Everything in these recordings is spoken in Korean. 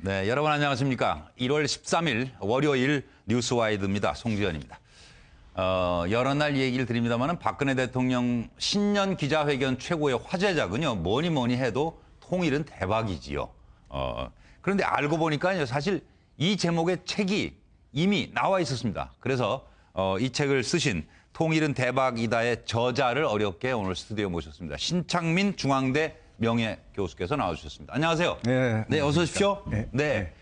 네, 여러분 안녕하십니까. 1월 13일 월요일 뉴스와이드입니다. 송지현입니다. 여러 날 얘기를 드립니다만 박근혜 대통령 신년 기자회견 최고의 화제작은요. 뭐니 해도 통일은 대박이지요. 그런데 알고 보니까요. 사실 이 제목의 책이 이미 나와 있었습니다. 그래서 이 책을 쓰신 통일은 대박이다의 저자를 어렵게 오늘 스튜디오에 모셨습니다. 신창민 중앙대 명예교수께서 나와주셨습니다. 안녕하세요. 네, 어서 오십시오. 네.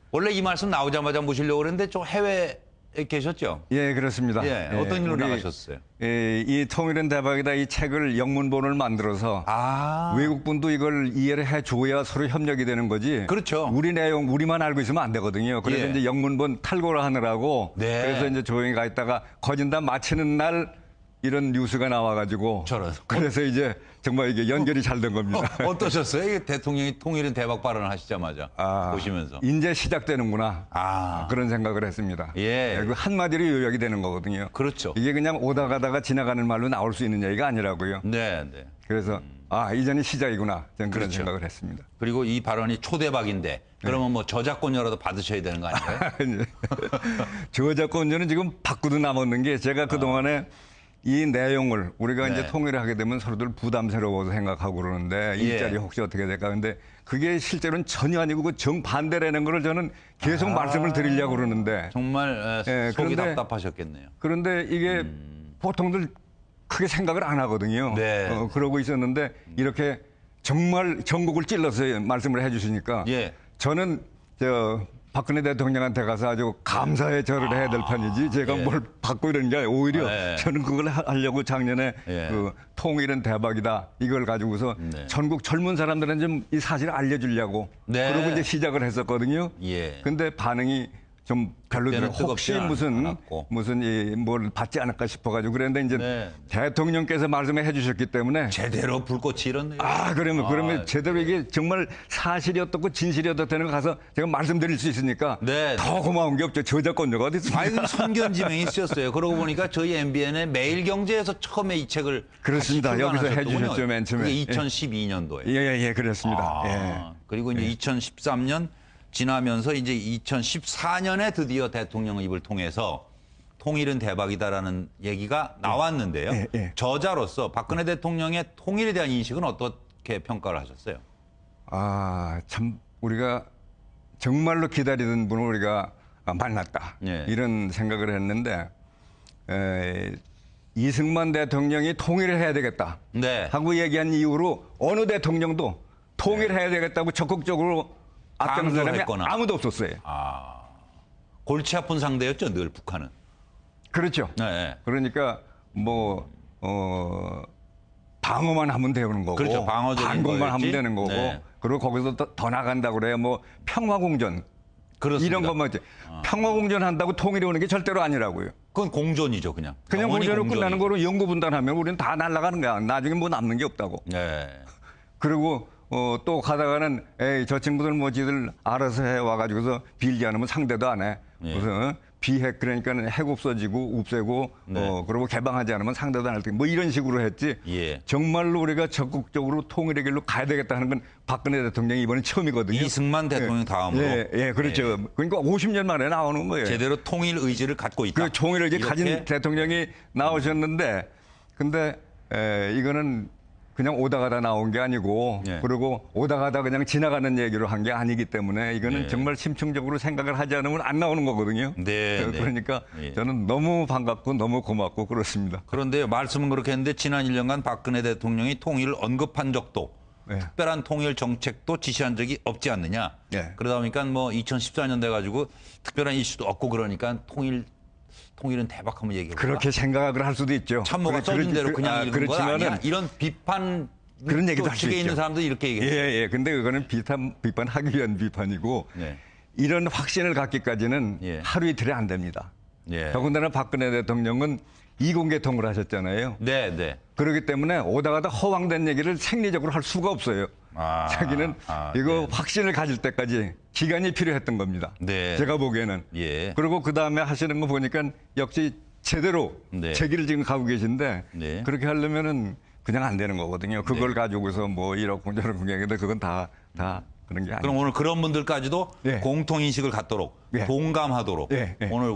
원래 이 말씀 나오자마자 모시려고 그랬는데 좀 해외에 계셨죠? 예, 그렇습니다. 어떤 일로 나가셨어요? 이 통일은 대박이다 이 책을 영문본을 만들어서 외국분도 이걸 이해를 해줘야 서로 협력이 되는 거지. 그렇죠. 우리 내용 우리만 알고 있으면 안 되거든요. 그래서 이제 영문본 탈고를 하느라고 그래서 이제 조용히 가 있다가 거진다 마치는 날 이런 뉴스가 나와가지고 그래서 이제 정말 이게 연결이 잘 된 겁니다. 어떠셨어요? 이게 대통령이 통일은 대박 발언을 하시자마자 보시면서. 이제 시작되는구나. 그런 생각을 했습니다. 그 한마디로 요약이 되는 거거든요. 그렇죠. 이게 그냥 오다 가다가 지나가는 말로 나올 수 있는 얘기가 아니라고요. 네. 그래서 이전이 시작이구나. 저는 그런 생각을 했습니다. 그리고 이 발언이 초대박인데 그러면 뭐 저작권료라도 받으셔야 되는 거 아닌가요? 저작권료는 지금 받고도 남았는 게 제가 그동안에 이 내용을 우리가 이제 통일을 하게 되면 서로들 부담스러워서 생각하고 그러는데 일자리 혹시 어떻게 될까. 근데 그게 실제로는 전혀 아니고 그 정반대라는 거를 저는 계속 말씀을 드리려고 그러는데. 정말 속이 답답하셨겠네요. 그런데 이게 보통들 크게 생각을 안 하거든요. 그러고 있었는데 이렇게 정말 전국을 찔러서 말씀을 해 주시니까 저는 박근혜 대통령한테 가서 아주 감사의 절을 해야 될 판이지 제가 뭘 받고 이러는 게 아니라 오히려 저는 그걸 하려고 작년에 그 통일은 대박이다 이걸 가지고서 전국 젊은 사람들은 좀 이 사실을 알려주려고 그러고 이제 시작을 했었거든요. 근데 반응이 좀 별로 혹시 무슨 뭘 받지 않을까 싶어가지고 그랬는데 이제 대통령께서 말씀을 해주셨기 때문에 제대로 불꽃이 일었네요. 그러면 제대로 이게 정말 사실이 어떻고 진실이 어떻다는 거 가서 제가 말씀드릴 수 있으니까 더 고마운 게 없죠. 저작권료가 어디 있습니까? 선견지명이 있었어요. 그러고 보니까 저희 MBN의 매일경제에서 처음에 이 책을 그렇습니다. 여기서 해주셨죠, 맨 처음에. 그게 2012년도에. 예, 그렇습니다. 그리고 이제 2013년 지나면서 이제 2014년에 드디어 대통령 입을 통해서 통일은 대박이다라는 얘기가 나왔는데요. 저자로서 박근혜 대통령의 통일에 대한 인식은 어떻게 평가를 하셨어요? 참 우리가 정말로 기다리던 분을 우리가 만났다. 이런 생각을 했는데 이승만 대통령이 통일을 해야 되겠다 하고 얘기한 이후로 어느 대통령도 통일해야 되겠다고 적극적으로 앞장선 사람이 아무도 없었어요. 골치 아픈 상대였죠, 늘 북한은. 그렇죠. 그러니까 방어만 하면 되는 거고, 그렇죠. 반공만 하면 되는 거고, 그리고 거기서 더 나간다고 그래야 평화공전 이런 것만 있지. 평화공전 한다고 통일이 오는 게 절대로 아니라고요. 그건 공존이죠, 그냥. 공전으로 끝나는 거로 영구분단하면 우리는 다 날아가는 거야. 나중에 뭐 남는 게 없다고. 그리고 또 가다가는 저 친구들 지들 알아서 해 와가지고서 빌지 않으면 상대도 안 해. 무슨 비핵 그러니까 핵 없어지고 없애고 그리고 개방하지 않으면 상대도 안 할 테니 이런 식으로 했지. 정말로 우리가 적극적으로 통일의 길로 가야 되겠다 하는 건 박근혜 대통령이 이번에 처음이거든요. 이승만 대통령 다음으로. 그렇죠. 그러니까 50년 만에 나오는 거예요. 제대로 통일 의지를 갖고 있다. 그 통일 의지 가진 대통령이 나오셨는데 근데 이거는 그냥 오다 가다 나온 게 아니고 그리고 오다 가다 그냥 지나가는 얘기로 한 게 아니기 때문에 이거는 정말 심층적으로 생각을 하지 않으면 안 나오는 거거든요. 그러니까 저는 너무 반갑고 너무 고맙고 그렇습니다. 그런데 말씀은 그렇게 했는데 지난 1년간 박근혜 대통령이 통일을 언급한 적도 특별한 통일 정책도 지시한 적이 없지 않느냐. 그러다 보니까 2014년 돼가지고 특별한 이슈도 없고 그러니까 통일은 대박 한번 얘기해볼까? 그렇게 생각을 할 수도 있죠. 참모가 써준 대로 그냥 읽은 거 아니야? 이런 비판 그런 얘기도 할 수 있죠. 있는 사람도 이렇게 얘기해요. 근데 그거는 비판하기 위한 비판이고 이런 확신을 갖기까지는 하루 이틀이 안 됩니다. 더군다나 박근혜 대통령은 이공계통을 하셨잖아요. 그렇기 때문에 오다 가다 허황된 얘기를 생리적으로 할 수가 없어요. 자기는 이거 확신을 가질 때까지 기간이 필요했던 겁니다. 제가 보기에는. 그리고 그 다음에 하시는 거 보니까 역시 제대로 제 길을 지금 가고 계신데 그렇게 하려면은 그냥 안 되는 거거든요. 그걸 가지고서 1억 9천억 공약인데 그건 다 그런 게 아니에요. 그럼 오늘 그런 분들까지도 예. 공통인식을 갖도록 예. 동감하도록 예. 예. 오늘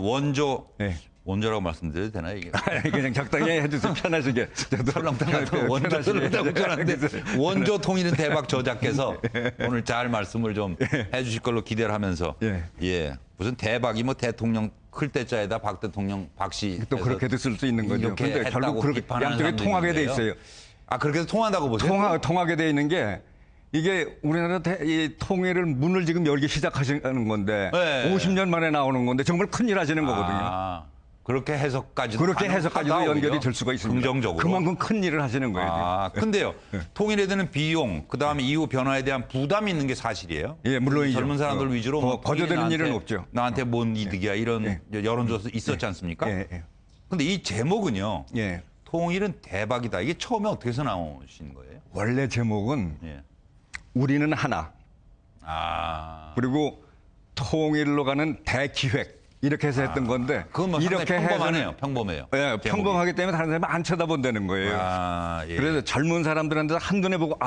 예. 원조라고 말씀드려도 되나요? 이게? 그냥 적당히 해주세요. 편하시게. 설렁탕 같은 원조 들었다고 전하는데 원조 통일은 대박 저자께서 오늘 잘 말씀을 좀 해주실 걸로 기대를 하면서 예. 무슨 대박이 뭐 대통령 클 때자에다 박 대통령 박씨 또 그렇게도 쓸 수 있는 거죠. 그런데 결국 그렇게 양쪽에 통하게 돼 있어요. 아 그렇게 해서 통한다고 보세요? 통하게 돼 있는 게 이게 우리나라 이 통일을 문을 지금 열기 시작하시는 건데 네. 50년 만에 나오는 건데 정말 큰일 하시는 거거든요. 그렇게 해석까지도 연결이 될 수가 있습니다. 긍정적으로. 그만큼 큰 일을 하시는 거예요. 근데요. 통일에 드는 비용, 그다음에 이후 변화에 대한 부담이 있는 게 사실이에요. 예, 물론이죠. 젊은 사람들 위주로 뭐 거저되는 일은 없죠. 나한테 뭔 이득이야 이런 여론조사 있었지 않습니까? 근데 이 제목은요. 통일은 대박이다. 이게 처음에 어떻게 해서 나오신 거예요? 원래 제목은 우리는 하나. 그리고 통일로 가는 대기획. 이렇게 해서 했던 건데 그건 뭐 이렇게 평범하네요. 평범해요. 예, 평범하기 때문에 다른 사람이 안 쳐다본다는 거예요. 그래서 젊은 사람들한테 한눈에 보고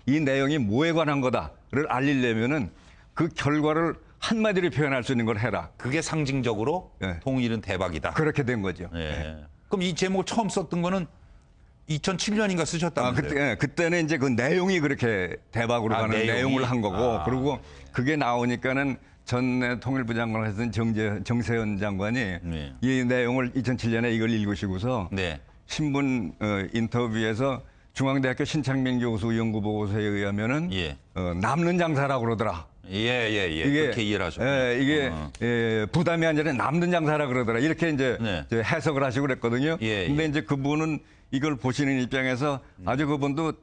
이 내용이 뭐에 관한 거다를 알리려면은 그 결과를 한마디로 표현할 수 있는 걸 해라. 그게 상징적으로 통일은 대박이다. 그렇게 된 거죠. 그럼 이 제목을 처음 썼던 거는 2007년인가 쓰셨다면서요? 그때는 이제 그 내용이 그렇게 대박으로 가는 내용을 한 거고 그리고 그게 나오니까는 전에 통일부 장관을 했던 정세현 장관이 이 내용을 2007년에 이걸 읽으시고서 신문 인터뷰에서 중앙대학교 신창민 교수 연구 보고서에 의하면은 남는 장사라고 그러더라. 이게 그렇게 이해를 하죠. 이게 부담이 아니라 남는 장사라 그러더라. 이렇게 이제 해석을 하시고 그랬거든요. 근데 이제 그분은 이걸 보시는 입장에서 아주 그분도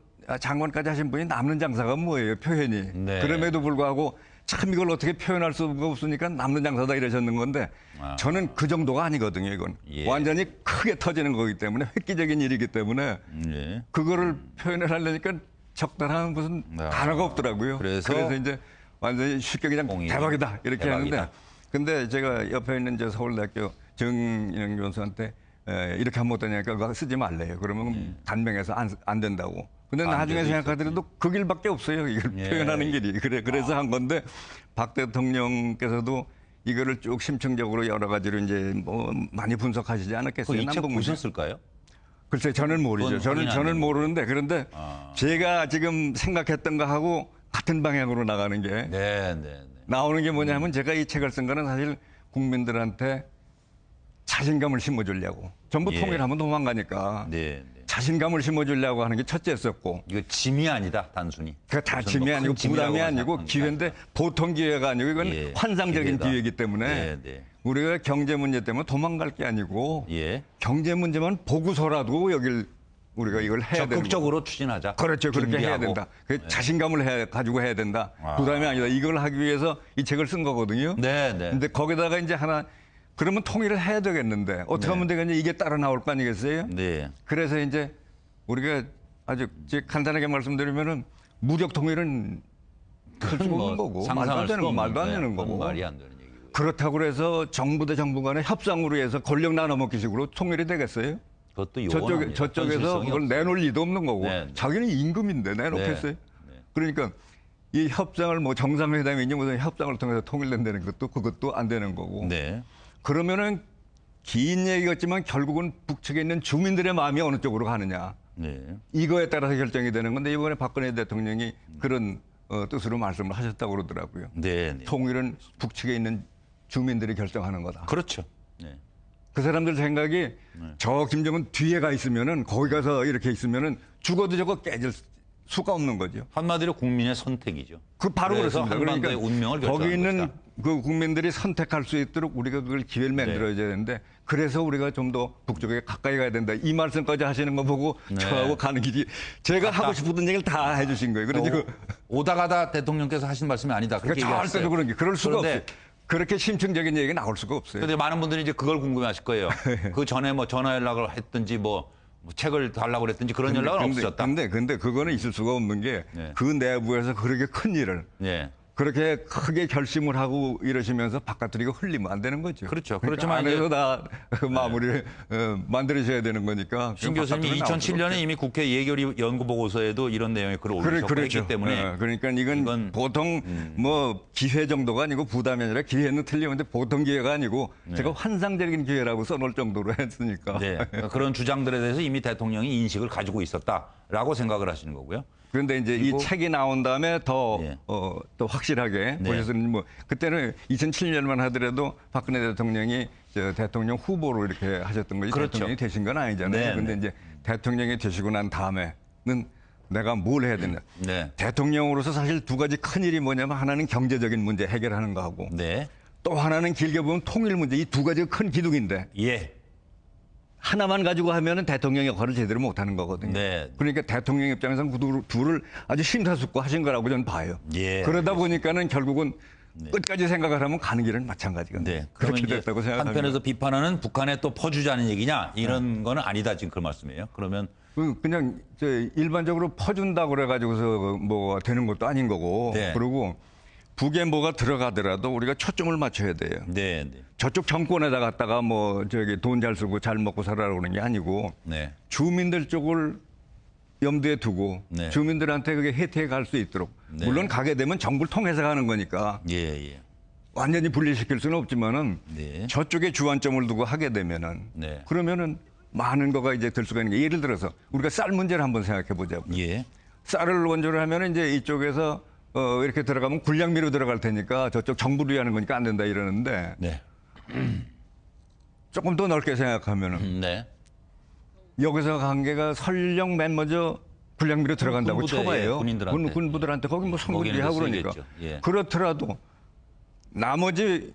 장관까지 하신 분이 남는 장사가 뭐예요? 표현이. 그럼에도 불구하고 참 이걸 어떻게 표현할 수가 없으니까 남는 장사다 이러셨는 건데 저는 그 정도가 아니거든요. 이건 완전히 크게 터지는 거기 때문에 획기적인 일이기 때문에 그거를 표현을 하려니까 적당한 무슨 단어가 없더라고요. 그래서 이제 완전히 쉽게 그냥 대박이다 이렇게 하는데 근데 제가 옆에 있는 저 서울대학교 정영 교수한테 이렇게 하면 어떠냐니까 그거 쓰지 말래요. 그러면 단명해서 안 된다고. 근데 나중에 생각하더라도 그 길밖에 없어요. 이걸 표현하는 길이. 그래서 한 건데 박 대통령께서도 이거를 쭉 심층적으로 여러 가지로 이제 뭐 많이 분석하시지 않았겠어요. 이 책 보셨을까요? 글쎄 저는 모르죠. 저는 모르는데 그런데 제가 지금 생각했던 거하고 같은 방향으로 나가는 게 나오는 게 뭐냐면 제가 이 책을 쓴 거는 사실 국민들한테 자신감을 심어주려고. 전부 통일하면 도망가니까. 자신감을 심어주려고 하는 게 첫째였었고. 이거 짐이 아니다, 단순히. 그 다 짐이 아니고 부담이 아니고 기회인데 보통 기회가 아니고 이건 환상적인 기회이기 때문에 우리가 경제 문제 때문에 도망갈 게 아니고 경제 문제만 보고서라도 우리가 이걸 해야 된다. 적극적으로 추진하자. 그렇죠. 그렇게 해야 된다. 자신감을 가지고 해야 된다. 부담이 아니다. 이걸 하기 위해서 이 책을 쓴 거거든요. 근데 거기다가 이제 하나 그러면 통일을 해야 되겠는데 어떻게 하면 되겠냐 이게 따라 나올 거 아니겠어요? 그래서 이제 우리가 아주 간단하게 말씀드리면은 무력 통일은 할 수가 없는 거고 말도 안 되는 거고 말이 안 되는 얘기고. 그렇다고 해서 정부 대 정부 간의 협상으로 해서 권력 나눠먹기 식으로 통일이 되겠어요? 그것도 저쪽에서 그걸 내놓을 리도 없는 거고 자기는 임금인데 내놓겠어요? 그러니까 이 협상을 뭐 정상회담이니 무슨 협상을 통해서 통일된다는 그것도 안 되는 거고 그러면은 긴 얘기였지만 결국은 북측에 있는 주민들의 마음이 어느 쪽으로 가느냐. 이거에 따라서 결정이 되는 건데 이번에 박근혜 대통령이 그런 뜻으로 말씀을 하셨다고 그러더라고요. 통일은 북측에 있는 주민들이 결정하는 거다. 그렇죠. 그 사람들 생각이 저 김정은 뒤에 가 있으면은 거기 가서 이렇게 있으면은 죽어도 저거 깨질 수가 없는 거죠. 한마디로 국민의 선택이죠. 바로 그렇습니다. 그러니까 운명을 거기 있는 것이다. 그 국민들이 선택할 수 있도록 우리가 그걸 기회를 만들어야 되는데 그래서 우리가 좀 더 북쪽에 가까이 가야 된다. 이 말씀까지 하시는 거 보고 저하고 가는 길이 제가 하고 싶은 얘기를 다 해주신 거예요. 그러니까 오다 가다 대통령께서 하신 말씀이 아니다. 그렇게 절대로 얘기했어요. 그런 게 그럴 수가 없어요. 그렇게 심층적인 얘기가 나올 수가 없어요. 그런데 많은 분들이 이제 그걸 궁금해하실 거예요. 그 전에 뭐 전화 연락을 했든지 뭐 책을 달라고 그랬든지 그런 연락은 없으셨다. 근데 그거는 있을 수가 없는 게 그 내부에서 그렇게 큰 일을 그렇게 크게 결심을 하고 이러시면서 바깥으로 이거 흘리면 안 되는 거죠. 그렇죠. 그러니까 그렇지만 안에서 다 마무리를 만들어셔야 되는 거니까. 신 교수님이 2007년에 이미 국회 예결위 연구 보고서에도 이런 내용의 글을 올리셨고 그렇죠. 했기 때문에 그러니까 이건 보통 뭐 기회 정도가 아니고 부담이 아니라 기회는 틀리는데 보통 기회가 아니고 제가 환상적인 기회라고 써놓을 정도로 했으니까. 네. 그런 주장들에 대해서 이미 대통령이 인식을 가지고 있었다라고 생각을 하시는 거고요. 그런데 이제 이 책이 나온 다음에 더 확실하게 보셨으니 뭐 그때는 2007년만 하더라도 박근혜 대통령이 대통령 후보로 이렇게 하셨던 거지 그렇죠. 대통령이 되신 건 아니잖아요. 그런데 이제 대통령이 되시고 난 다음에는 내가 뭘 해야 되냐. 대통령으로서 사실 두 가지 큰 일이 뭐냐면 하나는 경제적인 문제 해결하는 거하고 또 하나는 길게 보면 통일 문제 이 두 가지가 큰 기둥인데 하나만 가지고 하면은 대통령 역할을 제대로 못하는 거거든요. 그러니까 대통령 입장에서는 그 둘을 아주 심사숙고하신 거라고 저는 봐요. 그러다 보니까는 결국은 끝까지 생각을 하면 가는 길은 마찬가지거든요. 그렇게 됐다고 생각합니다. 한편에서 비판하는 북한에 또 퍼주자는 얘기냐 이런 거는 아니다 지금 그 말씀이에요. 그러면 그냥 일반적으로 퍼준다고 그래가지고서 뭐 되는 것도 아닌 거고 그리고 북에 뭐가 들어가더라도 우리가 초점을 맞춰야 돼요. 저쪽 정권에다 갖다가 뭐 저기 돈 잘 쓰고 잘 먹고 살아라고 그러는 게 아니고 주민들 쪽을 염두에 두고 주민들한테 그게 혜택이 갈 수 있도록 물론 가게 되면 정부를 통해서 가는 거니까 완전히 분리시킬 수는 없지만은 저쪽에 주안점을 두고 하게 되면은 그러면은 많은 거가 이제 될 수가 있는 게 예를 들어서 우리가 쌀 문제를 한번 생각해 보자고요. 쌀을 원조를 하면은 이제 이쪽에서 이렇게 들어가면 군량미로 들어갈 테니까 저쪽 정부로 하는 거니까 안 된다 이러는데 조금 더 넓게 생각하면은 여기서 관계가 설령 맨 먼저 군량미로 들어간다고 쳐봐요. 군부들한테 거기 뭐 선거비 하고 그러니까 그렇더라도 나머지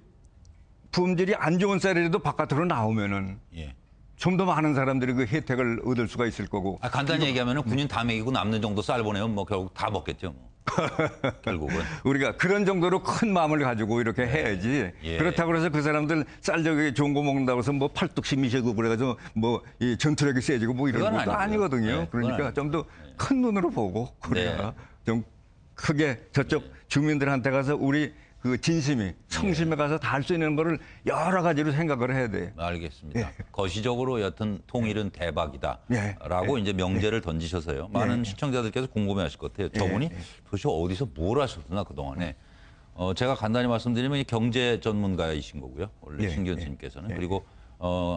품질이 안 좋은 쌀이라도 바깥으로 나오면은 좀 더 많은 사람들이 그 혜택을 얻을 수가 있을 거고. 간단히 얘기하면 군인 다 먹이고 남는 정도 쌀 보내면 뭐 결국 다 먹겠죠. 뭐. 결국은. 우리가 그런 정도로 큰 마음을 가지고 이렇게 해야지. 그렇다고 해서 그 사람들 쌀 저기 좋은 거 먹는다고 해서 뭐 팔뚝 미시고 그래가지고 뭐 이 전투력이 세지고 뭐 이런 것도 아니거든요. 그러니까 좀 더 큰 눈으로 보고 우리가 좀 크게 저쪽 주민들한테 가서 우리 그 진심이 성심에 가서 다 할 수 있는 거를 여러 가지로 생각을 해야 돼요. 알겠습니다. 거시적으로 여튼 통일은 대박이다라고 이제 명제를 던지셔서요. 많은 시청자들께서 궁금해하실 것 같아요. 저분이 도대체 어디서 뭘 하셨나 그동안에. 제가 간단히 말씀드리면 경제 전문가이신 거고요. 원래 신기현 스님께서는. 그리고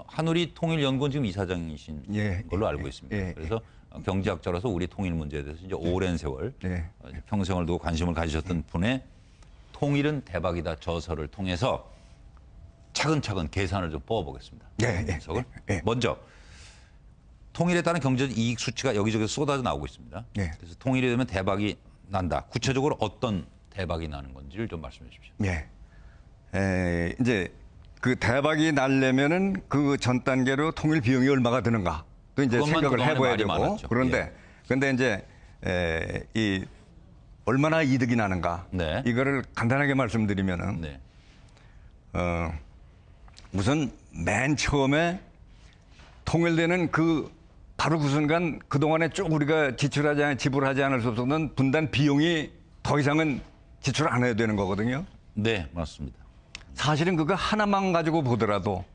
한우리 통일연구원 지금 이사장이신 걸로 알고 있습니다. 그래서 경제학자로서 우리 통일 문제에 대해서 이제 오랜 세월 평생을 두고 관심을 가지셨던 분의 통일은 대박이다 저서를 통해서 차근차근 계산을 좀 뽑아보겠습니다. 먼저 통일에 따른 경제적 이익 수치가 여기저기서 쏟아져 나오고 있습니다. 그래서 통일이 되면 대박이 난다. 구체적으로 어떤 대박이 나는 건지를 좀 말씀해 주십시오. 이제 그 대박이 나려면은 그 전 단계로 통일 비용이 얼마가 드는가 또 이제 생각을 해봐야 되고 많았죠. 그런데 이제 이 얼마나 이득이 나는가 이거를 간단하게 말씀드리면은 우선 맨 처음에 통일되는 그 바로 그 순간 그동안에 쭉 우리가 지불하지 않을 수 없었던 분단 비용이 더 이상은 지출 안 해야 되는 거거든요. 맞습니다. 사실은 그거 하나만 가지고 보더라도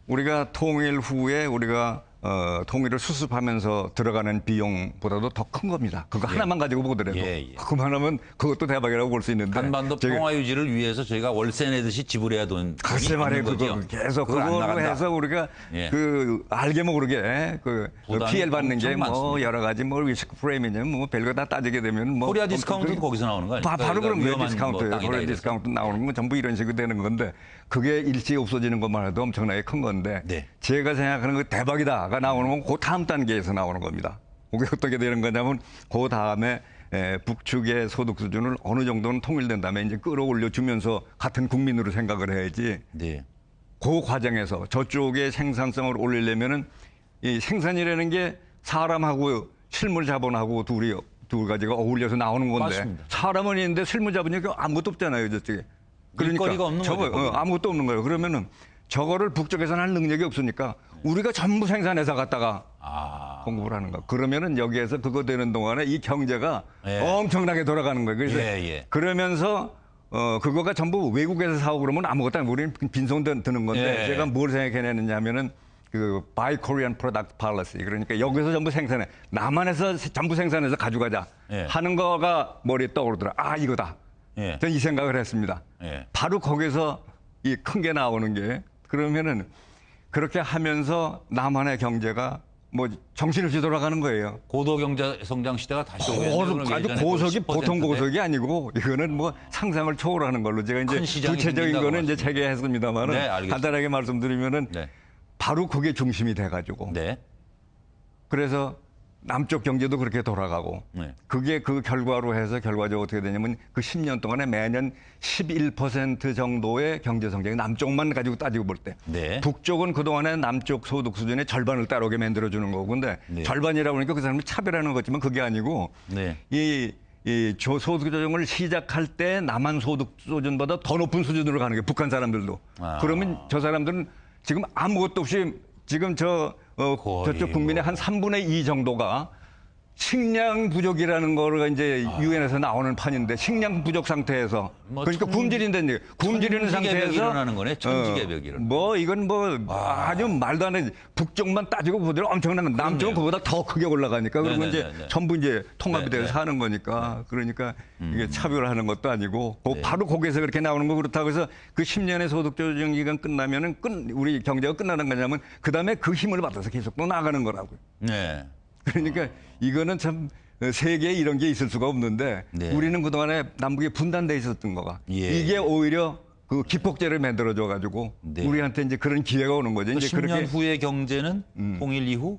우리가 통일 후에 우리가 통일을 수습하면서 들어가는 비용보다도 더 큰 겁니다. 그거 하나만 가지고 보더라도 그만하면 그것도 대박이라고 볼 수 있는데 한반도 평화 유지를 위해서 저희가 월세 내듯이 지불해야 되는 글쎄 말이에요. 그거 계속 그걸로 해서 우리가 그 알게 모르게 그 피해를 받는 게 뭐 여러 가지 뭐 리스크 프레임이냐 뭐 별거 다 따지게 되면 뭐 코리아 디스카운트도 거기서 나오는 거 아니에요? 바로 그런 거예요. 디스카운트. 코리아 디스카운트 나오는 건 전부 이런 식으로 되는 건데 그게 일시 없어지는 것만 해도 엄청나게 큰 건데 제가 생각하는 거 대박이다가 나오는 건 그 다음 단계에서 나오는 겁니다. 그게 어떻게 되는 거냐면 그 다음에 북측의 소득 수준을 어느 정도는 통일된 다음에 이제 끌어올려 주면서 같은 국민으로 생각을 해야지. 그 과정에서 저쪽의 생산성을 올리려면은 이 생산이라는 게 사람하고 실물 자본하고 두 가지가 어울려서 나오는 건데 맞습니다. 사람은 있는데 실물 자본이 아무것도 없잖아요, 저쪽에. 일거리가 없는 거죠. 아무것도 없는 거예요. 그러면은 저거를 북쪽에서는 할 능력이 없으니까 우리가 전부 생산해서 갖다가 공급을 하는 거. 그러면은 여기에서 그거 되는 동안에 이 경제가 엄청나게 돌아가는 거예요. 그래서 그러면서 그거가 전부 외국에서 사오고 그러면 아무것도 아니고 우리는 빈손 드는 건데 제가 뭘 생각해내느냐 하면은 그 Buy Korean Product Policy. 그러니까 여기서 전부 생산해. 남한에서 전부 생산해서 가져가자 하는 거가 머리에 떠오르더라. 아, 이거다. 저는 이 생각을 했습니다. 바로 거기서 이 큰 게 나오는 게 그러면은 그렇게 하면서 남한의 경제가 뭐 정신없이 돌아가는 거예요. 고도 경제 성장 시대가 다시 오겠네요. 아주 고속이 보통 고속이 아니고 이거는 뭐 상상을 초월하는 걸로 제가 이제 구체적인 거는 이제 체계했습니다만은 간단하게 말씀드리면은 바로 그게 중심이 돼가지고 그래서 남쪽 경제도 그렇게 돌아가고 그게 그 결과로 해서 결과적으로 어떻게 되냐면 그 10년 동안에 매년 11% 정도의 경제 성장이 남쪽만 가지고 따지고 볼 때 북쪽은 그동안에 남쪽 소득 수준의 절반을 따라오게 만들어주는 거고 근데 절반이라고 하니까 그 사람이 차별하는 거지만 그게 아니고 이 소득 조정을 시작할 때 남한 소득 수준보다 더 높은 수준으로 가는 게 북한 사람들도 그러면 저 사람들은 지금 아무것도 없이 지금 저쪽 국민의 한 3분의 2 정도가 식량 부족이라는 거가 이제 유엔에서 나오는 판인데 식량 부족 상태에서 그러니까 굶주린다는 얘기. 굶주리는 상태에서 일어나는 거네. 천지개벽이 일어나는. 뭐 이건 뭐 아주 말도 안 돼. 북쪽만 따지고 보더라도 엄청난 건 남쪽은 그보다 더 크게 올라가니까 그리고 이제 전부 이제 통합이 돼서 사는 거니까 그러니까 이게 차별하는 것도 아니고 바로 거기에서 그렇게 나오는 거 그렇다고 해서 그 10년의 소득 조정 기간 끝나면은 우리 경제가 끝나는 거냐면 그다음에 그 힘을 받아서 계속 또 나가는 거라고요. 그러니까 이거는 참 세계에 이런 게 있을 수가 없는데 우리는 그동안에 남북이 분단돼 있었던 거가 이게 오히려 그 기폭제를 만들어줘 가지고 우리한테 이제 그런 기회가 오는 거죠. 이제 10년 그렇게 후의 경제는 통일 이후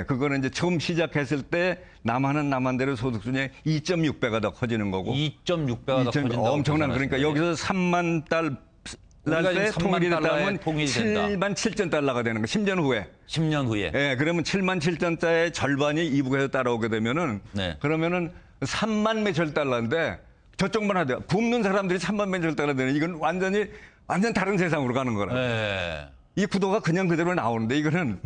그거는 이제 처음 시작했을 때 남한은 남한대로 소득 수준이 2.6배가 더 커지는 거고 2.6배가 더 커진다고 엄청난 그러니까 여기서 3만 달 때 통일이 됐다면 7만 7천 달러가 되는 거 10년 후에. 10년 후에. 그러면 7만 7천 달러의 절반이 이북에서 따라오게 되면은 그러면은 3만 몇천 달러인데 저쪽만 하대. 굶는 사람들이 3만 몇천 달러 되는 이건 완전 다른 세상으로 가는 거라. 이 구도가 그냥 그대로 나오는데 이거는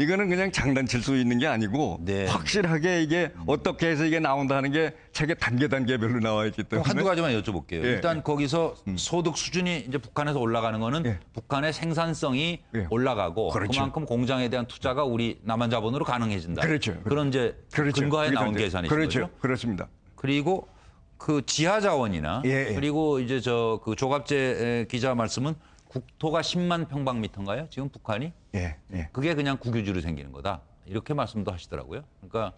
이거는 그냥 장난칠 수 있는 게 아니고 확실하게 이게 어떻게 해서 이게 나온다는 게 책에 단계별로 나와 있기 때문에 한두 가지만 여쭤볼게요. 일단 거기서 소득 수준이 이제 북한에서 올라가는 거는 북한의 생산성이 올라가고 그만큼 공장에 대한 투자가 우리 남한 자본으로 가능해진다. 그런 이제 근거에 나온 계산이죠. 그렇죠. 그렇습니다. 그리고 그 지하 자원이나 그리고 이제 그 조갑재 기자 말씀은 국토가 10만 평방미터인가요? 지금 북한이? 그게 그냥 국유지로 생기는 거다. 이렇게 말씀도 하시더라고요. 그러니까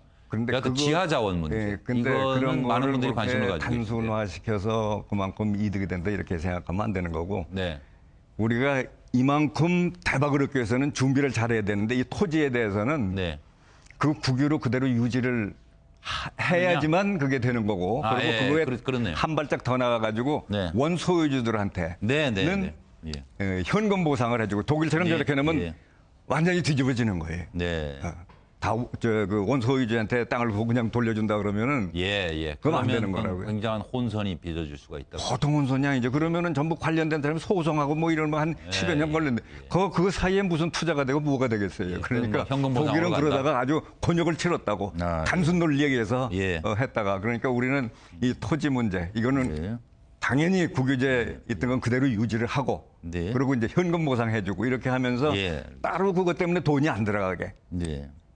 여하튼 지하 자원 문제. 근데 이거는 그런 많은 분들이 관심을 가지고 단순화시켜서 그만큼 이득이 된다 이렇게 생각하면 안 되는 거고. 우리가 이만큼 대박을 얻기 위해서는 준비를 잘해야 되는데 이 토지에 대해서는 그 국유로 그대로 유지를 해야지만 그게 되는 거고. 그리고 그거에 한 발짝 더 나가가지고 원소유주들한테는 현금 보상을 해주고 독일처럼 저렇게 하면 완전히 뒤집어지는 거예요. 그 원소유주한테 땅을 그냥 돌려준다 그러면은 그건 안 되는 거라고요. 굉장한 혼선이 빚어질 수가 있다. 보통 혼선이 아니죠. 그러면은 전부 관련된 사람이 소송하고 뭐 이런 거 한 10여 년 걸리는데 그 사이에 무슨 투자가 되고 뭐가 되겠어요. 그러니까 독일은 그러다가 아주 곤욕을 치렀다고 단순 논리에 의해서 했다가 그러니까 우리는 이 토지 문제 이거는 당연히 국유제 있던 건 그대로 유지를 하고 그리고 이제 현금 보상해주고 이렇게 하면서 따로 그것 때문에 돈이 안 들어가게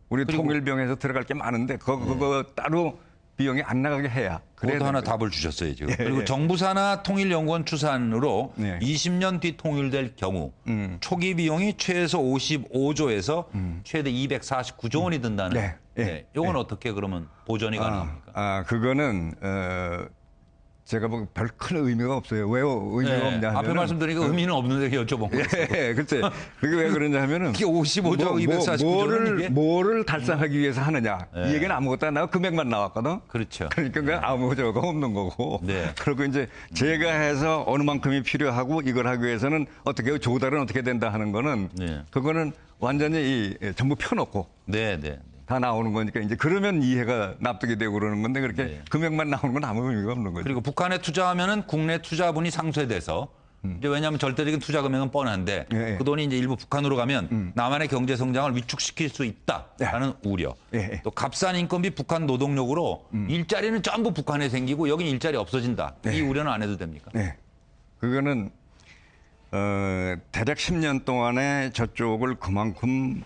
우리 통일병에서 들어갈 게 많은데 그거 따로 비용이 안 나가게 해야 그것도 하나 답을 주셨어요 지금. 그리고 정부 산하 통일연구원 추산으로 20년 뒤 통일될 경우 초기 비용이 최소 55조에서 최대 249조 원이 든다는. 이건 어떻게 그러면 보전이 가능합니까? 그거는 제가 보기 별 큰 의미가 없어요. 왜 의미가 없냐 하면 앞에 말씀드리니까 의미는 없는데 여쭤본 거예요. 그렇지. 그게 왜 그러냐 하면은 이게 55조 249조는 뭐를 달성하기 위해서 하느냐. 이 얘기는 아무것도 안 나와. 금액만 나왔거든. 그렇죠. 그러니까 아무 저거 없는 거고. 그리고 이제 제가 해서 어느 만큼이 필요하고 이걸 하기 위해서는 어떻게 조달은 어떻게 된다 하는 거는 그거는 완전히 전부 펴놓고 다 나오는 거니까 이제 그러면 이해가 납득이 되고 그러는 건데 그렇게 금액만 나오는 건 아무 의미가 없는 거죠. 그리고 북한에 투자하면은 국내 투자분이 상쇄돼서 이제 왜냐하면 절대적인 투자 금액은 뻔한데 예. 그 돈이 이제 일부 북한으로 가면 남한의 경제 성장을 위축시킬 수 있다라는 우려. 예. 또 값싼 인건비 북한 노동력으로 일자리는 전부 북한에 생기고 여긴 일자리 없어진다. 이 우려는 안 해도 됩니까? 네. 그거는 대략 10년 동안에 저쪽을 그만큼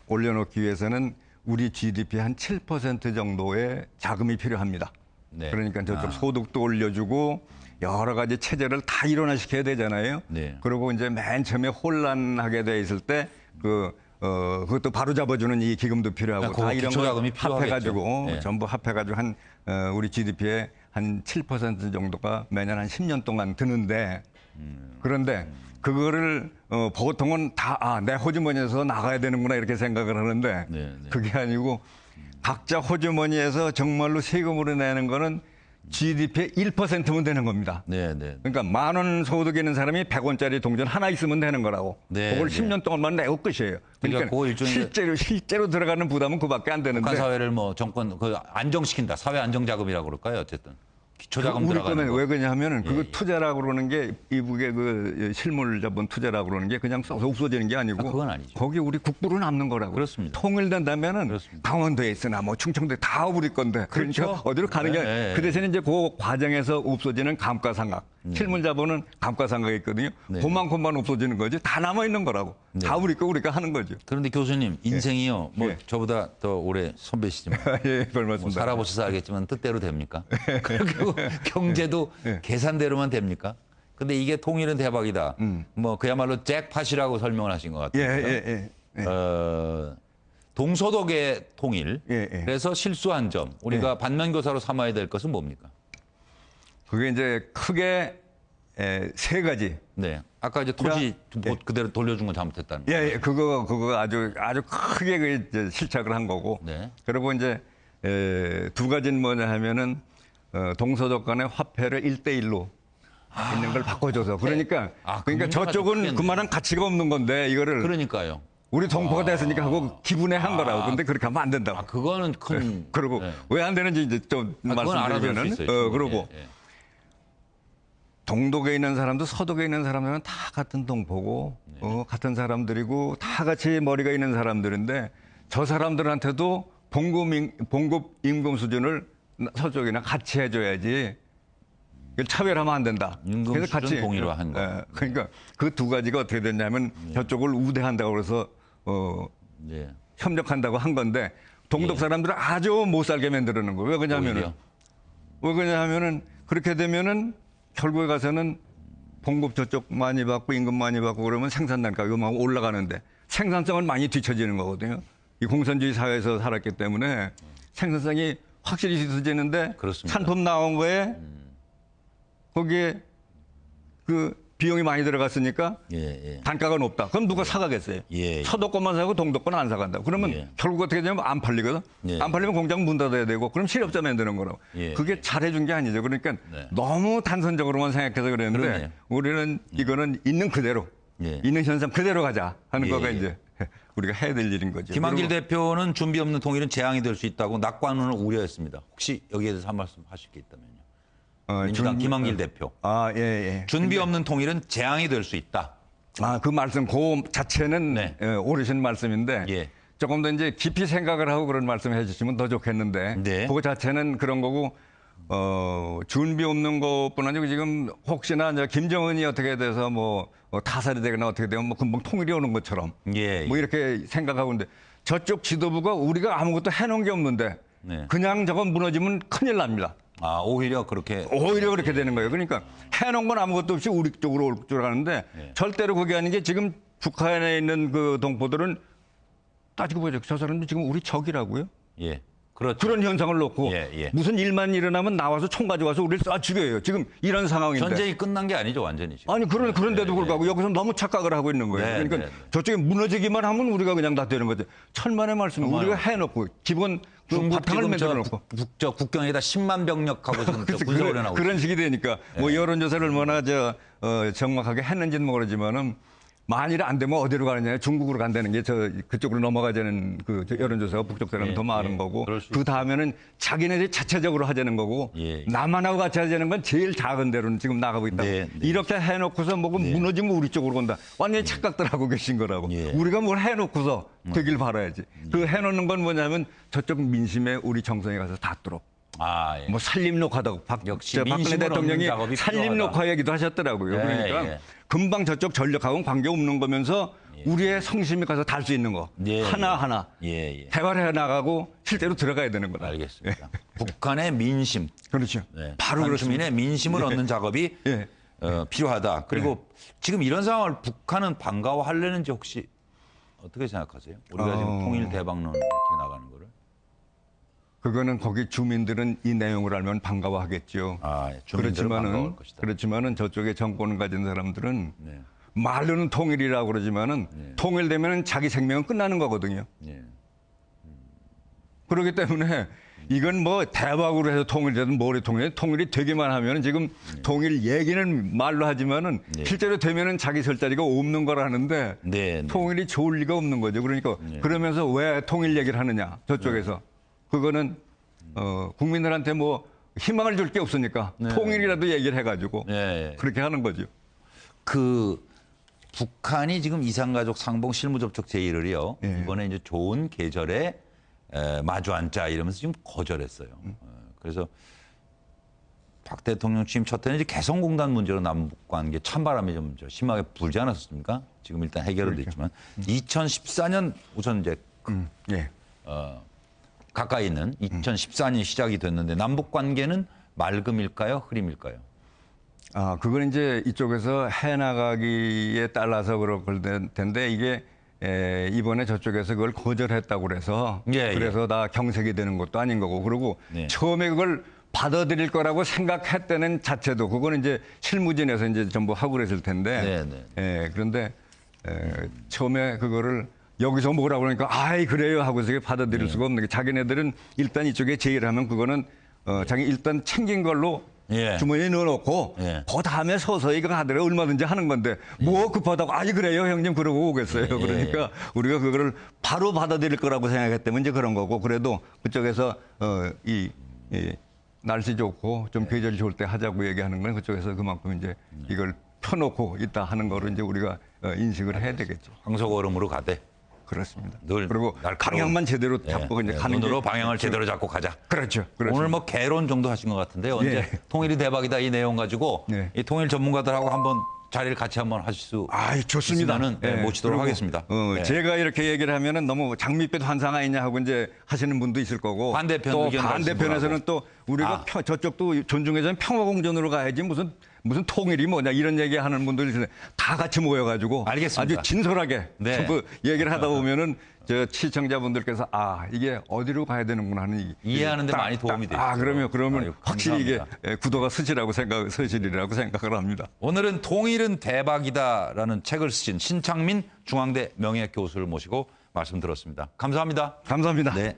올려놓기 위해서는 우리 GDP 한 7% 정도의 자금이 필요합니다. 네. 그러니까 저쪽 소득도 올려주고 여러 가지 체제를 다 일원화시켜야 되잖아요. 네. 그리고 이제 맨 처음에 혼란하게 돼 있을 때 그것도 바로 잡아주는 이 기금도 필요하고 다 이런 거 합해가지고 네. 전부 합해가지고 한 우리 GDP의 한 7% 정도가 매년 한 10년 동안 드는데 그런데 그거를 보통은 다 내 호주머니에서 나가야 되는구나 이렇게 생각을 하는데 그게 아니고 각자 호주머니에서 정말로 세금으로 내는 거는 GDP의 1%면 되는 겁니다. 그러니까 10,000원 소득 있는 사람이 100원짜리 동전 하나 있으면 되는 거라고. 그걸 10년 동안만 내고 끝이에요. 그러니까 실제로 들어가는 부담은 그밖에 안 되는데. 북한 사회를 뭐 정권 안정시킨다. 사회 안정자금이라고 그럴까요? 어쨌든. 기초자금 우리 들어가는 거는 거. 왜 그러냐면은 그거 투자라고 그러는 게 이북의 그 실물 자본 투자라고 그러는 게 그냥 써서 없어지는 게 아니고 그건 아니죠. 거기 우리 국부로 남는 거라고. 그렇습니다. 통일된다면은 그렇습니다. 강원도에 있으나 뭐 충청도에 다 우리 건데 그렇죠. 그러니까 어디로 가는 게 그 대신에 이제 그 과정에서 없어지는 감가상각. 실물 자본은 감가상각이 있거든요. 그만큼만 없어지는 거지 다 남아 있는 거라고. 다 우리 거 우리가 하는 거죠. 그런데 교수님 인생이요. 뭐 저보다 더 오래 선배시지만 예, 별 말씀. 뭐 살아보셔서 알겠지만 뜻대로 됩니까? 그리고 경제도 계산대로만 됩니까? 근데 이게 통일은 대박이다. 뭐 그야말로 잭팟이라고 설명을 하신 것 같아요. 동서독의 통일. 그래서 실수한 점. 우리가 반면교사로 삼아야 될 것은 뭡니까? 그게 이제 크게 세 가지. 네. 아까 이제 토지 그대로 돌려준 건 잘못했다는 거. 예, 그거 아주 크게 그 이제 실착을 한 거고. 그리고 이제 두 가지는 뭐냐 하면은 동서독 간의 화폐를 1대1로 있는 걸 바꿔줘서. 그러니까 저쪽은 그만한 가치가 없는 건데 이거를. 그러니까요. 우리 동포가 됐으니까 하고 기분에 한 거라고. 근데 그렇게 하면 안 된다고. 그거는 큰. 그리고 왜 안 되는지 이제 좀 말씀드리면은. 그러고. 동독에 있는 사람도 서독에 있는 사람들은 다 같은 동포고 같은 사람들이고 다 같이 머리가 있는 사람들인데 저 사람들한테도 봉급 임금 수준을 서쪽이나 같이 해줘야지. 차별하면 안 된다. 임금 수준 동일화한 거. 그러니까 그 두 가지가 어떻게 됐냐면 저쪽을 우대한다고 그래서 협력한다고 한 건데 동독 사람들은 아주 못 살게 만드는 거예요. 왜 그러냐면은 그렇게 되면은 결국에 가서는 봉급 저쪽 많이 받고 임금 많이 받고 그러면 생산 단가가 막 올라가는데 생산성은 많이 뒤처지는 거거든요. 이 공산주의 사회에서 살았기 때문에 생산성이 확실히 뒤처지는데 상품 나온 거에 거기에 그 비용이 많이 들어갔으니까 단가가 높다. 그럼 누가 사가겠어요? 서독 것만 사고 동독 건 안 사간다. 그러면 결국 어떻게 되냐면 안 팔리거든. 안 팔리면 공장 문 닫아야 되고 그럼 실업자 만드는 거라고. 그게 잘해준 게 아니죠. 그러니까 너무 단선적으로만 생각해서 그랬는데 우리는 이거는 있는 그대로 있는 현상 그대로 가자 하는 거가 이제 우리가 해야 될 일인 거죠. 김한길 대표는 준비 없는 통일은 재앙이 될 수 있다고 낙관론을 우려했습니다. 혹시 여기에 대해서 한 말씀 하실 게 있다면요. 민주당 김한길 대표. 준비 없는 통일은 재앙이 될 수 있다. 그 말씀, 그 자체는 옳으신 말씀인데 조금 더 이제 깊이 생각을 하고 그런 말씀 해주시면 더 좋겠는데 그 자체는 그런 거고 준비 없는 것뿐 아니고 지금 혹시나 이제 김정은이 어떻게 돼서 뭐 타살이 되거나 어떻게 되면 뭐 금방 통일이 오는 것처럼 뭐 이렇게 생각하고 있는데 저쪽 지도부가 우리가 아무것도 해놓은 게 없는데 그냥 저건 무너지면 큰일 납니다. 오히려 그렇게 되는 거예요. 그러니까 해놓은 건 아무것도 없이 우리 쪽으로 올 줄 아는데 절대로 그게 아닌 게 지금 북한에 있는 그 동포들은 따지고 보죠. 저 사람들 지금 우리 적이라고요? 그렇죠. 그런 현상을 놓고 무슨 일만 일어나면 나와서 총 가져와서 우리를 쏴 죽여요. 지금 이런 상황인데. 전쟁이 끝난 게 아니죠, 완전히. 지금. 아니 그런데도 불구하고 여기서 너무 착각을 하고 있는 거예요. 그러니까 저쪽에 무너지기만 하면 우리가 그냥 다 되는 거죠. 천만의 말씀 우리가 해놓고 기본 바탕을 만들어놓고 국경에다 10만 병력하고 지금 군사훈련하고 그런 식이 되니까 뭐 여론조사를 얼마나 정확하게 했는지는 모르지만은 만일 안 되면 어디로 가느냐, 중국으로 간다는 게 그쪽으로 넘어가자는 저 여론조사가 북쪽 사람이 더 많은 거고, 그 다음에는 자기네들이 자체적으로 하자는 거고, 남한하고 같이 하자는 건 제일 작은 데로는 지금 나가고 있다. 이렇게 해놓고서 뭐가 무너지면 우리 쪽으로 온다. 완전히 착각들 하고 계신 거라고. 우리가 뭘 해놓고서 되길 바라야지. 그 해놓는 건 뭐냐면 저쪽 민심에 우리 정성에 가서 닿도록. 뭐 산림녹화도 박근혜 대통령이 산림녹화 얘기도 하셨더라고요. 그러니까 금방 저쪽 전력하고는 관계없는 거면서 우리의 성심이 가서 닿을 수 있는 거 하나하나 대화를 해나가고 실제로 들어가야 되는 거다. 알겠습니다. 북한의 민심. 그렇죠. 바로 그렇습니다. 주민의 민심을 얻는 작업이 필요하다. 그리고 지금 이런 상황을 북한은 반가워하려는지 혹시 어떻게 생각하세요? 우리가 지금 통일 대박론 이렇게 나가는 거를. 그거는 거기 주민들은 이 내용을 알면 반가워하겠죠. 그렇지만은 저쪽에 정권을 가진 사람들은 말로는 통일이라고 그러지만은 통일되면 자기 생명은 끝나는 거거든요. 그렇기 때문에 이건 뭐 대박으로 해서 통일되든 뭐래 통일이 되기만 하면은 지금 통일 얘기는 말로 하지만은 실제로 되면은 자기 설 자리가 없는 거라는데 통일이 좋을 리가 없는 거죠. 그러니까 그러면서 왜 통일 얘기를 하느냐 저쪽에서. 그거는 국민들한테 뭐 희망을 줄 게 없으니까 통일이라도 얘기를 해가지고 그렇게 하는 거죠. 그 북한이 지금 이산가족 상봉 실무 접촉 제의를요. 이번에 이제 좋은 계절에 마주 앉자 이러면서 지금 거절했어요. 그래서 박 대통령 취임 첫 해는 이제 개성공단 문제로 남북 관계 찬바람이 좀 심하게 불지 않았습니까? 지금 일단 해결은 됐지만 2014년 우선 이제 가까이 있는 2014년 시작이 됐는데 남북 관계는 맑음일까요? 흐림일까요? 그건 이제 이쪽에서 해나가기에 따라서 그럴 텐데 이게 이번에 저쪽에서 그걸 거절했다고 그래서 그래서 다 경색이 되는 것도 아닌 거고 그리고 처음에 그걸 받아들일 거라고 생각했다는 자체도 그거는 이제 실무진에서 이제 전부 하고 그랬을 텐데 그런데 처음에 그거를 여기서 뭐라고 그러니까 아이 그래요 하고서 받아들일 수가 없는 게 자기네들은 일단 이쪽에 제의를 하면 그거는 자기 일단 챙긴 걸로 주머니에 넣어놓고 그 다음에 서서히 이거 하더라도 얼마든지 하는 건데 뭐 급하다고 아이 그래요 형님 그러고 오겠어요. 그러니까 우리가 그거를 바로 받아들일 거라고 생각했다면 이제 그런 거고 그래도 그쪽에서 이 날씨 좋고 좀 계절이 좋을 때 하자고 얘기하는 건 그쪽에서 그만큼 이제 이걸 펴놓고 있다 하는 거를 이제 우리가 인식을 해야 되겠죠. 황소걸음으로 가되. 그렇습니다. 늘 그리고 방향만 제대로 잡고 이제 가는 눈으로 방향을 제대로 잡고 가자. 그렇죠. 오늘 뭐 개론 정도 하신 것 같은데 언제 통일이 대박이다 이 내용 가지고 이 통일 전문가들하고 한번 자리를 같이 한번 하실 수 좋습니다. 모시도록 하겠습니다. 제가 이렇게 얘기를 하면은 너무 장밋빛 환상 아니냐 하고 이제 하시는 분도 있을 거고 반대편 또 반대편에서는 또 우리가 저쪽도 존중해서는 평화공존으로 가야지 무슨 통일이 뭐냐 이런 얘기하는 분들이 있는데 다 같이 모여가지고 알겠습니다. 아주 진솔하게 전부 얘기를 하다 보면은 저 시청자분들께서 이게 어디로 가야 되는구나 하는 이해하는데 많이 도움이 되죠. 그러면 확실히 이게 구도가 서시리라고 생각을 합니다. 오늘은 통일은 대박이다라는 책을 쓰신 신창민 중앙대 명예교수를 모시고 말씀 들었습니다. 감사합니다. 감사합니다. 네.